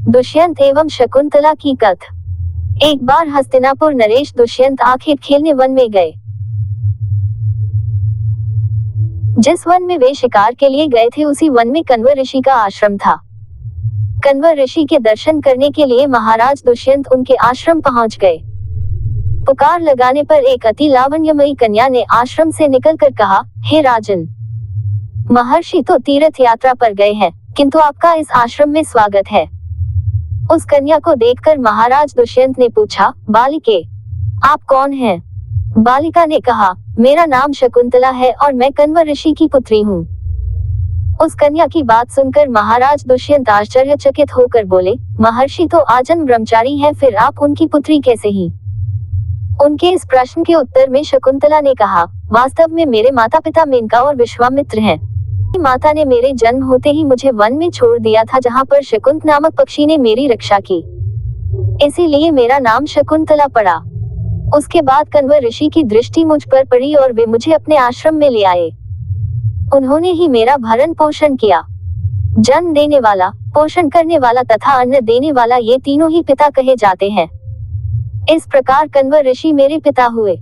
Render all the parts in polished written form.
दुष्यंत एवं शकुंतला की कथा। एक बार हस्तिनापुर नरेश दुष्यंत आखिर खेलने वन में गए। जिस वन में वे शिकार के लिए गए थे उसी वन में कण्व ऋषि का आश्रम था। कण्व ऋषि के दर्शन करने के लिए महाराज दुष्यंत उनके आश्रम पहुंच गए। पुकार लगाने पर एक अति लावण्यमयी कन्या ने आश्रम से निकलकर कहा, हे राजन, महर्षि तो तीर्थ यात्रा पर गए हैं, किंतु आपका इस आश्रम में स्वागत है। उस कन्या को देखकर महाराज दुष्यंत ने पूछा, बालिके, आप कौन हैं? बालिका ने कहा, मेरा नाम शकुंतला है और मैं कण्व ऋषि की पुत्री हूँ। उस कन्या की बात सुनकर महाराज दुष्यंत आश्चर्यचकित होकर बोले, महर्षि तो आजन्म ब्रह्मचारी हैं, फिर आप उनकी पुत्री कैसे ही? उनके इस प्रश्न के उत्तर में शकुंतला ने कहा, वास्तव में मेरे माता पिता मेनका और विश्वामित्र हैं। माता ने मेरे जन्म होते ही मुझे वन में छोड़ दिया था, जहाँ पर शकुंत नामक पक्षी ने मेरी रक्षा की, इसीलिए मेरा नाम शकुंतला पड़ा। उसके बाद कण्व ऋषि की दृष्टि मुझ पर पड़ी और वे मुझे अपने आश्रम में ले आए। उन्होंने ही मेरा भरण पोषण किया। जन्म देने वाला, पोषण करने वाला तथा अन्न देने वाला, ये तीनों ही पिता कहे जाते हैं। इस प्रकार कण्व ऋषि मेरे पिता हुए।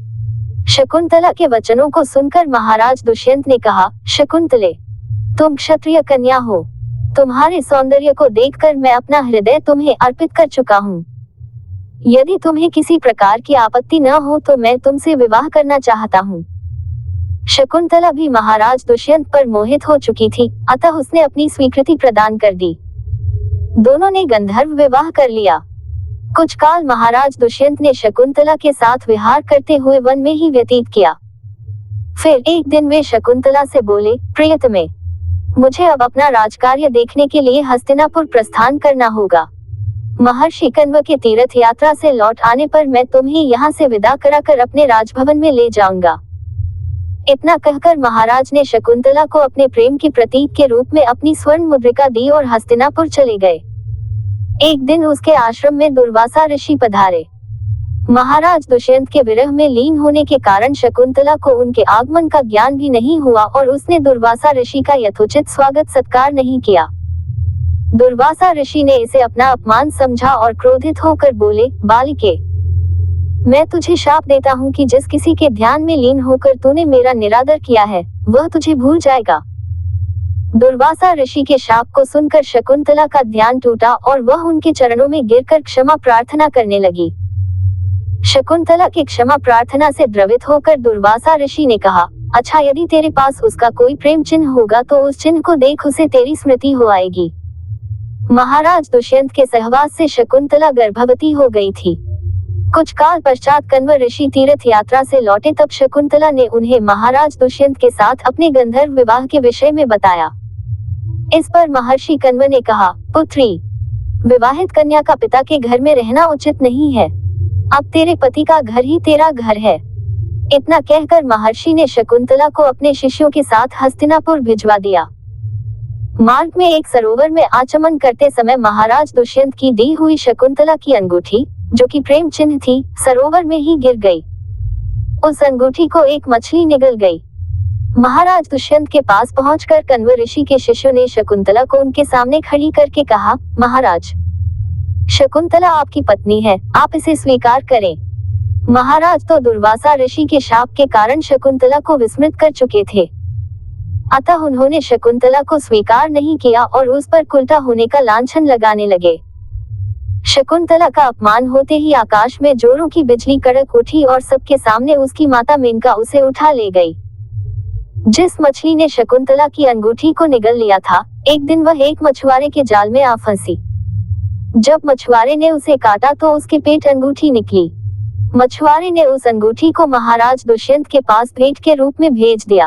शकुंतला के वचनों को सुनकर महाराज दुष्यंत ने कहा, शकुंतले, तुम क्षत्रिय कन्या हो। तुम्हारे सौंदर्य को देखकर मैं अपना हृदय तुम्हें अर्पित कर चुका हूँ। यदि तुम्हें किसी प्रकार की आपत्ति न हो तो मैं तुमसे विवाह करना चाहता हूँ। शकुंतला भी महाराज दुष्यंत पर मोहित हो चुकी थी, अतः उसने अपनी स्वीकृति प्रदान कर दी। दोनों ने गंधर्व विवाह कर लिया। कुछ काल महाराज दुष्यंत ने शकुंतला के साथ विहार करते हुए वन में ही व्यतीत किया। फिर एक दिन वे शकुंतला से बोले, प्रियतमे, मुझे अब अपना राजकार्य देखने के लिए हस्तिनापुर प्रस्थान करना होगा। महर्षि कण्व के तीर्थ यात्रा से लौट आने पर मैं तुम्हें यहाँ से विदा कराकर अपने राजभवन में ले जाऊंगा। इतना कहकर महाराज ने शकुंतला को अपने प्रेम के प्रतीक के रूप में अपनी स्वर्ण मुद्रिका दी और हस्तिनापुर चले गए। एक दिन उसके आश्रम में दुर्वासा ऋषि पधारे। महाराज दुष्यंत के विरह में लीन होने के कारण शकुंतला को उनके आगमन का ज्ञान भी नहीं हुआ और उसने दुर्वासा ऋषि का यथोचित स्वागत सत्कार नहीं किया। दुर्वासा ऋषि ने इसे अपना अपमान समझा और क्रोधित होकर बोले, बालिके, मैं तुझे शाप देता हूँ कि जिस किसी के ध्यान में लीन होकर तूने मेरा निरादर किया है, वह तुझे भूल जाएगा। दुर्वासा ऋषि के शाप को सुनकर शकुंतला का ध्यान टूटा और वह उनके चरणों में गिरकर क्षमा प्रार्थना करने लगी। शकुंतला की क्षमा प्रार्थना से द्रवित होकर दुर्वासा ऋषि ने कहा, अच्छा, यदि तेरे पास उसका कोई प्रेम चिन्ह होगा तो उस चिन्ह को देख उसे तेरी स्मृति हो आएगी। महाराज दुष्यंत के सहवास से शकुंतला गर्भवती हो गई थी। कुछ काल पश्चात कण्व ऋषि तीर्थ यात्रा से लौटे, तब शकुंतला ने उन्हें महाराज दुष्यंत के साथ अपने गंधर्व विवाह के विषय में बताया। इस पर महर्षि कण्व ने कहा, पुत्री, विवाहित कन्या का पिता के घर में रहना उचित नहीं है। अब तेरे पति का घर ही तेरा घर है। इतना कहकर महर्षि ने शकुंतला को अपने शिष्यों के साथ हस्तिनापुर भिजवा दिया। मार्ग में एक सरोवर में आचमन करते समय महाराज दुष्यंत की दी हुई शकुंतला की अंगूठी, जो कि प्रेम चिन्ह थी, सरोवर में ही गिर गई। उस अंगूठी को एक मछली निगल गई। महाराज दुष्यंत के पास पहुंचकर कण्व ऋषि के शिष्यों ने शकुंतला को उनके सामने खड़ी करके कहा, महाराज, शकुंतला आपकी पत्नी है, आप इसे स्वीकार करें। महाराज तो दुर्वासा ऋषि के शाप के कारण शकुंतला को विस्मृत कर चुके थे, अतः उन्होंने शकुंतला को स्वीकार नहीं किया और उस पर उल्टा होने का लांछन लगाने लगे। शकुंतला का अपमान होते ही आकाश में जोरों की बिजली कड़क उठी और सबके सामने उसकी माता मेनका उसे उठा ले गई। जिस मछली ने शकुंतला की अंगूठी को निगल लिया था, एक दिन वह एक मछुआरे के जाल में आ फंसी। जब मछुआरे ने उसे काटा तो उसके पेट अंगूठी निकली। मछुआरे ने उस अंगूठी को महाराज दुष्यंत के पास भेंट के रूप में भेज दिया।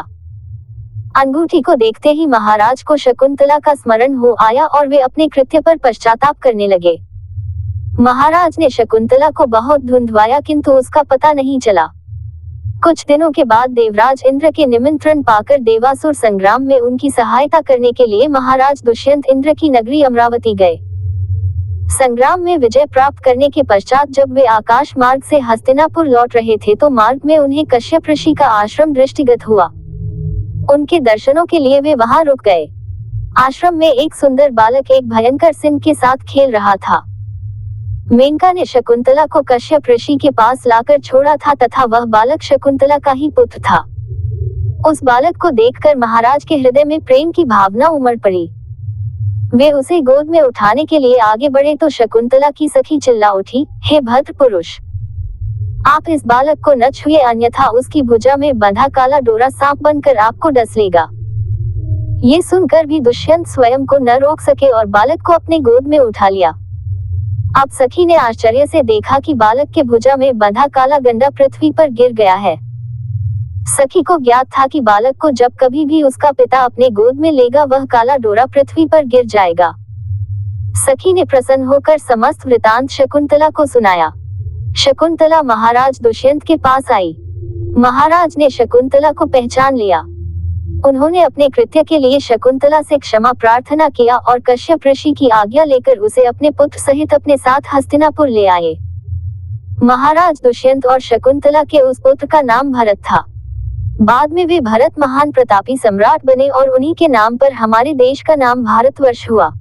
अंगूठी को देखते ही महाराज को शकुंतला का स्मरण हो आया और वे अपने कृत्य पर पश्चाताप करने लगे। महाराज ने शकुंतला को बहुत ढूंढवाया, किंतु उसका पता नहीं चला। कुछ दिनों के बाद देवराज इंद्र के निमंत्रण पाकर देवासुर संग्राम में उनकी सहायता करने के लिए महाराज दुष्यंत इंद्र की नगरी अमरावती गए। संग्राम में विजय प्राप्त करने के पश्चात जब वे आकाश मार्ग से हस्तिनापुर लौट रहे थे तो मार्ग में उन्हें कश्यप ऋषि का आश्रम दृष्टिगत हुआ। उनके दर्शनों के लिए वे वहां रुक गए। आश्रम में एक सुंदर बालक एक भयंकर सिंह के साथ खेल रहा था। मेनका ने शकुंतला को कश्यप ऋषि के पास लाकर छोड़ा था तथा वह बालक शकुंतला का ही पुत्र था। उस बालक को देखकर महाराज के हृदय में प्रेम की भावना उमड़ पड़ी। वे उसे गोद में उठाने के लिए आगे बढ़े तो शकुंतला की सखी चिल्ला उठी, हे भद्र पुरुष, आप इस बालक को न छुए अन्यथा उसकी भुजा में बंधा काला डोरा सांप बनकर आपको डस लेगा। ये सुनकर भी दुष्यंत स्वयं को न रोक सके और बालक को अपने गोद में उठा लिया। अब सखी ने आश्चर्य से देखा कि बालक के भुजा में बंधा काला गंडा पृथ्वी पर गिर गया है। सखी को ज्ञात था कि बालक को जब कभी भी उसका पिता अपने गोद में लेगा वह काला डोरा पृथ्वी पर गिर जाएगा। सखी ने प्रसन्न होकर समस्त वृतांत शकुंतला को सुनाया। शकुंतला महाराज दुष्यंत के पास आई। महाराज ने शकुंतला को पहचान लिया। उन्होंने अपने कृत्य के लिए शकुंतला से क्षमा प्रार्थना किया और कश्यप ऋषि की आज्ञा लेकर उसे अपने पुत्र सहित अपने साथ हस्तिनापुर ले आए। महाराज दुष्यंत और शकुंतला के उस पुत्र का नाम भरत था। बाद में वे भरत महान प्रतापी सम्राट बने और उन्हीं के नाम पर हमारे देश का नाम भारतवर्ष हुआ।